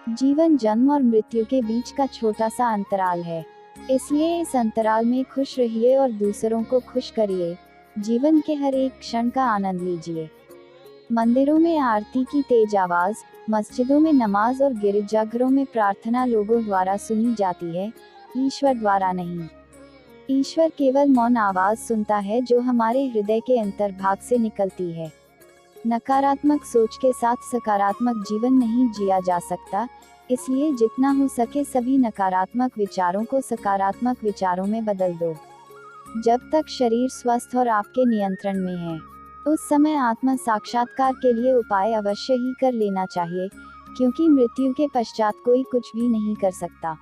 जीवन जन्म और मृत्यु के बीच का छोटा सा अंतराल है, इसलिए इस अंतराल में खुश रहिए और दूसरों को खुश करिए। जीवन के हर एक क्षण का आनंद लीजिए। मंदिरों में आरती की तेज आवाज, मस्जिदों में नमाज और गिरजाघरों में प्रार्थना लोगों द्वारा सुनी जाती है, ईश्वर द्वारा नहीं। ईश्वर केवल मौन आवाज सुनता है जो हमारे हृदय के अंतर्भाग से निकलती है। नकारात्मक सोच के साथ सकारात्मक जीवन नहीं जिया जा सकता, इसलिए जितना हो सके सभी नकारात्मक विचारों को सकारात्मक विचारों में बदल दो। जब तक शरीर स्वस्थ और आपके नियंत्रण में है, उस समय आत्म साक्षात्कार के लिए उपाय अवश्य ही कर लेना चाहिए, क्योंकि मृत्यु के पश्चात कोई कुछ भी नहीं कर सकता।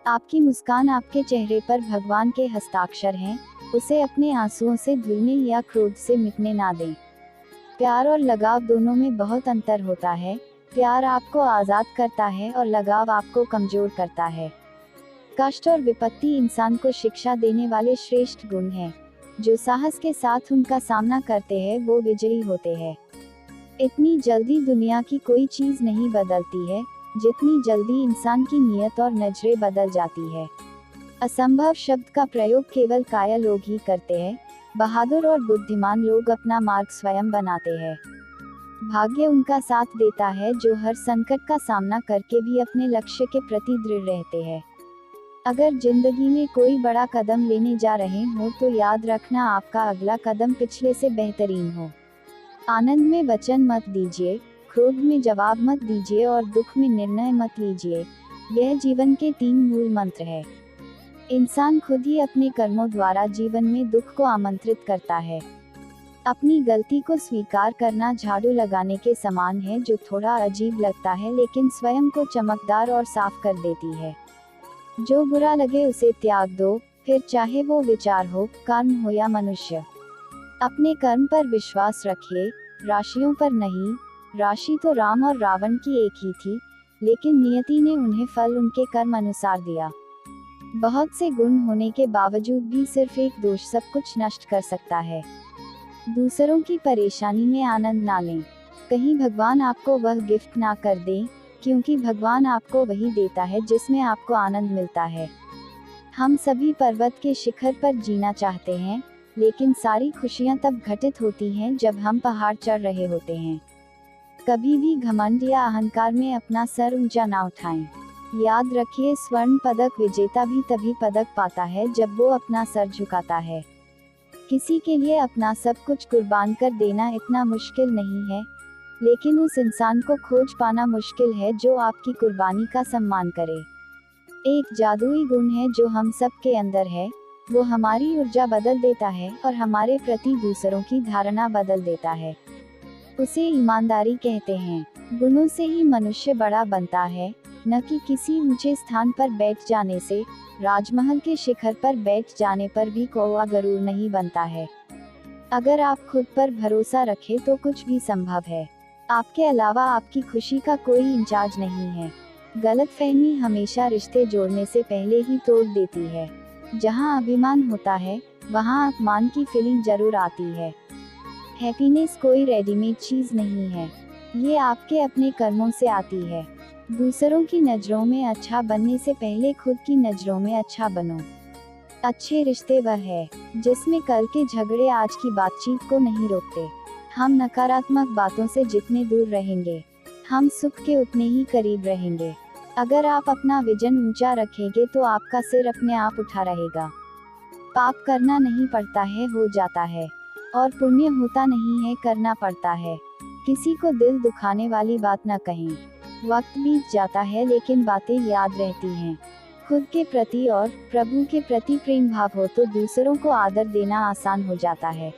आपकी मुस्कान आपके चेहरे पर भगवान के हस्ताक्षर हैं, उसे अपने आंसुओं से धुलने या क्रोध से मिटने ना दें। प्यार और लगाव दोनों में बहुत अंतर होता है। प्यार आपको आज़ाद करता है और लगाव आपको कमजोर करता है। कष्ट और विपत्ति इंसान को शिक्षा देने वाले श्रेष्ठ गुण हैं। जो साहस के साथ उनका सामना करते हैं वो विजयी होते हैं। इतनी जल्दी दुनिया की कोई चीज नहीं बदलती है, जितनी जल्दी इंसान की नीयत और नजरें बदल जाती है। असंभव शब्द का प्रयोग केवल काया लोग ही करते हैं। बहादुर और बुद्धिमान लोग अपना मार्ग स्वयं बनाते हैं। भाग्य उनका साथ देता है जो हर संकट का सामना करके भी अपने लक्ष्य के प्रति दृढ़ रहते हैं। अगर जिंदगी में कोई बड़ा कदम लेने जा रहे हो तो याद रखना आपका अगला कदम पिछले से बेहतरीन हो। आनंद में वचन मत दीजिए, क्रोध में जवाब मत दीजिए और दुख में निर्णय मत लीजिए। यह जीवन के 3 मूल मंत्र है। इंसान खुद ही अपने कर्मों द्वारा जीवन में दुख को आमंत्रित करता है। अपनी गलती को स्वीकार करना झाड़ू लगाने के समान है, जो थोड़ा अजीब लगता है लेकिन स्वयं को चमकदार और साफ कर देती है। जो बुरा लगे उसे त्याग दो, फिर चाहे वो विचार हो, कर्म हो या मनुष्य। अपने कर्म पर विश्वास रखिए, राशियों पर नहीं। राशि तो राम और रावण की एक ही थी, लेकिन नियति ने उन्हें फल उनके कर्म अनुसार दिया। बहुत से गुण होने के बावजूद भी सिर्फ एक दोष सब कुछ नष्ट कर सकता है। दूसरों की परेशानी में आनंद ना लें। कहीं भगवान आपको वह गिफ्ट ना कर दें, क्योंकि भगवान आपको वही देता है जिसमें आपको आनंद मिलता है। हम सभी पर्वत के शिखर पर जीना चाहते हैं, लेकिन सारी खुशियां तब घटित होती हैं जब हम पहाड़ चढ़ रहे होते हैं। कभी भी घमंड या अहंकार में अपना सर ऊंचा ना उठाएं। याद रखिए, स्वर्ण पदक विजेता भी तभी पदक पाता है जब वो अपना सर झुकाता है। किसी के लिए अपना सब कुछ कुर्बान कर देना इतना मुश्किल नहीं है, लेकिन उस इंसान को खोज पाना मुश्किल है जो आपकी कुर्बानी का सम्मान करे। एक जादुई गुण है जो हम सब के अंदर है, वो हमारी ऊर्जा बदल देता है और हमारे प्रति दूसरों की धारणा बदल देता है। उसे ईमानदारी कहते हैं। गुणों से ही मनुष्य बड़ा बनता है, न कि किसी ऊंचे स्थान पर बैठ जाने से। राजमहल के शिखर पर बैठ जाने पर भी कौवा गरूर नहीं बनता है। अगर आप खुद पर भरोसा रखें तो कुछ भी संभव है। आपके अलावा आपकी खुशी का कोई इंचार्ज नहीं है। गलतफहमी हमेशा रिश्ते जोड़ने से पहले ही तोड़ देती है। जहां अभिमान होता है, वहां अपमान की फीलिंग जरूर आती है। हैप्पीनेस कोई रेडीमेड चीज नहीं है, ये आपके अपने कर्मों से आती है। दूसरों की नज़रों में अच्छा बनने से पहले खुद की नज़रों में अच्छा बनो। अच्छे रिश्ते वह है जिसमें कल के झगड़े आज की बातचीत को नहीं रोकते। हम नकारात्मक बातों से जितने दूर रहेंगे, हम सुख के उतने ही करीब रहेंगे। अगर आप अपना विजन ऊंचा रखेंगे तो आपका सिर अपने आप उठा रहेगा। पाप करना नहीं पड़ता है, हो जाता है। और पुण्य होता नहीं है, करना पड़ता है। किसी को दिल दुखाने वाली बात न कहें। वक्त बीत जाता है लेकिन बातें याद रहती हैं। खुद के प्रति और प्रभु के प्रति प्रेम भाव हो तो दूसरों को आदर देना आसान हो जाता है।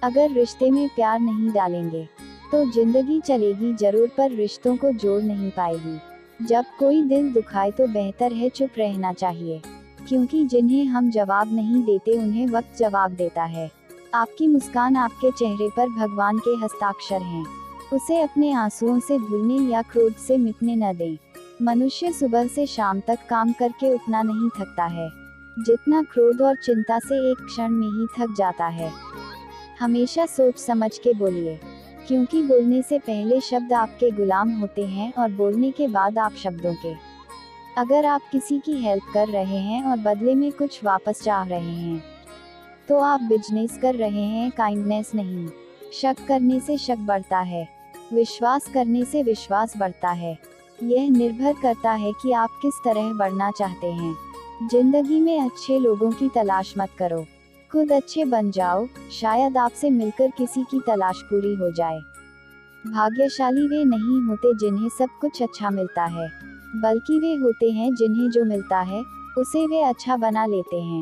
अगर रिश्ते में प्यार नहीं डालेंगे तो जिंदगी चलेगी जरूर, पर रिश्तों को जोड़ नहीं पाएगी। जब कोई दिल दुखाए तो बेहतर है चुप रहना चाहिए, क्योंकि जिन्हें हम जवाब नहीं देते उन्हें वक्त जवाब देता है। आपकी मुस्कान आपके चेहरे पर भगवान के हस्ताक्षर हैं, उसे अपने आंसुओं से धुलने या क्रोध से मिटने न दें। मनुष्य सुबह से शाम तक काम करके उतना नहीं थकता है, जितना क्रोध और चिंता से एक क्षण में ही थक जाता है। हमेशा सोच समझ के बोलिए, क्योंकि बोलने से पहले शब्द आपके गुलाम होते हैं और बोलने के बाद आप शब्दों के। अगर आप किसी की हेल्प कर रहे हैं और बदले में कुछ वापस चाह रहे हैं, तो आप बिजनेस कर रहे हैं, काइंडनेस नहीं। शक करने से शक बढ़ता है, विश्वास करने से विश्वास बढ़ता है। यह निर्भर करता है कि आप किस तरह बढ़ना चाहते हैं। जिंदगी में अच्छे लोगों की तलाश मत करो, खुद अच्छे बन जाओ, शायद आपसे मिलकर किसी की तलाश पूरी हो जाए। भाग्यशाली वे नहीं होते जिन्हें सब कुछ अच्छा मिलता है, बल्कि वे होते हैं जिन्हें जो मिलता है उसे वे अच्छा बना लेते हैं।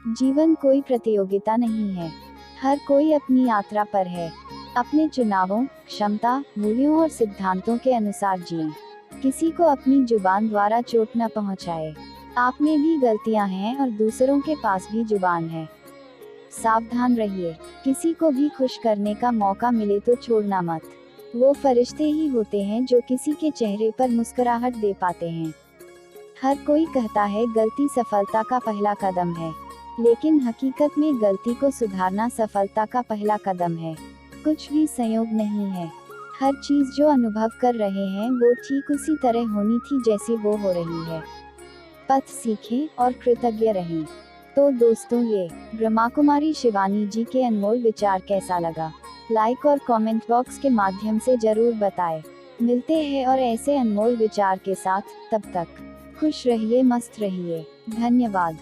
जीवन कोई प्रतियोगिता नहीं है, हर कोई अपनी यात्रा पर है। अपने चुनावों, क्षमता, मूल्यों और सिद्धांतों के अनुसार जिएं। किसी को अपनी जुबान द्वारा चोट न पहुंचाए। आप में भी गलतियां हैं और दूसरों के पास भी जुबान है। सावधान रहिए, किसी को भी खुश करने का मौका मिले तो छोड़ना मत। वो फरिश्ते ही होते हैं जो किसी के चेहरे पर मुस्कुराहट दे पाते हैं। हर कोई कहता है गलती सफलता का पहला कदम है, लेकिन हकीकत में गलती को सुधारना सफलता का पहला कदम है। कुछ भी संयोग नहीं है। हर चीज जो अनुभव कर रहे हैं वो ठीक उसी तरह होनी थी जैसी वो हो रही है। पथ सीखें और कृतज्ञ रहें। तो दोस्तों, ये ब्रह्मा कुमारी शिवानी जी के अनमोल विचार कैसा लगा? लाइक और कमेंट बॉक्स के माध्यम से जरूर बताएं। मिलते हैं और ऐसे अनमोल विचार के साथ। तब तक खुश रहिए, मस्त रहिए। धन्यवाद।